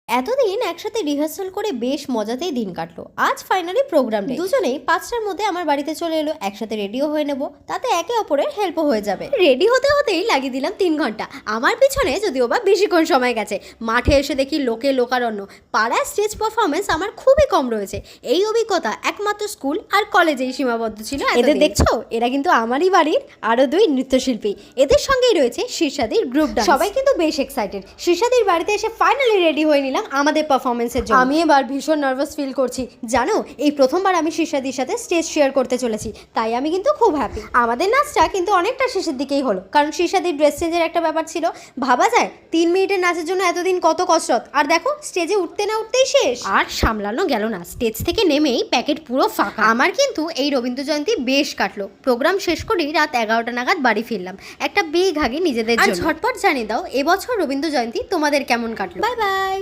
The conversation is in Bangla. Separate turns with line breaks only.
এতদিন একসাথে রিহার্সাল করে বেশ মজাতেই দিন কাটলো। আজ ফাইনালি প্রোগ্রাম ডে। দুজনেই 5টার মধ্যে আমার বাড়িতে চলে এলো। একসাথে রেডিও হয়ে নেব, তাতে একে অপরের হেল্পও হয়ে যাবে। রেডি হতে হতেই লাগিয়ে দিলাম 3 ঘন্টা। আমার পিছনে যদিও বা বেশিক্ষণ সময় গেছে। মাঠে এসে দেখি লোকে লোকারণ্য। পাড়ায় স্টেজ পারফরমেন্স আমার খুবই কম রয়েছে। এই অভিজ্ঞতা একমাত্র স্কুল আর কলেজেই সীমাবদ্ধ ছিল। এদের দেখছো, এরা কিন্তু আমারই বাড়ির আরো 2 নৃত্যশিল্পী। এদের সঙ্গেই রয়েছে শীর্ষাদির গ্রুপ ডান্স। সবাই কিন্তু বেশ এক্সাইটেড। শীর্ষাদির বাড়িতে এসে ফাইনালি রেডি হয়ে নিলাম আমাদের পারফরমেন্সের জন্য। আমি এবার ভীষণ নার্ভাস ফিল করছি। জানো, এই প্রথমবার আমি শীর্ষাদির সাথে স্টেজ শেয়ার করতে চলেছি, তাই আমি কিন্তু খুব হ্যাপি। আমাদের নাচটা কিন্তু অনেকটা শেষের দিকেই হলো, কারণ শীর্ষাদির ড্রেস চেঞ্জের একটা ব্যাপার ছিল। ভাবা যায় 3 মিনিটের নাচের জন্য এতদিন কত কসরত, আর দেখো স্টেজে উঠতে না উঠতেই শেষ। আর সামলানো গেল না, স্টেজ থেকে নেমেই প্যাকেট পুরো ফাঁকা। আমার কিন্তু এই রবীন্দ্র জয়ন্তী বেশ কাটলো। প্রোগ্রাম শেষ করেই রাত 11টা নাগাদ বাড়ি ফিরলাম একটা বেঘাগে নিজেদের জন্য। ঝটপট জানিয়ে দাও এবছর রবীন্দ্র জয়ন্তী তোমাদের কেমন কাটলো। Bye bye.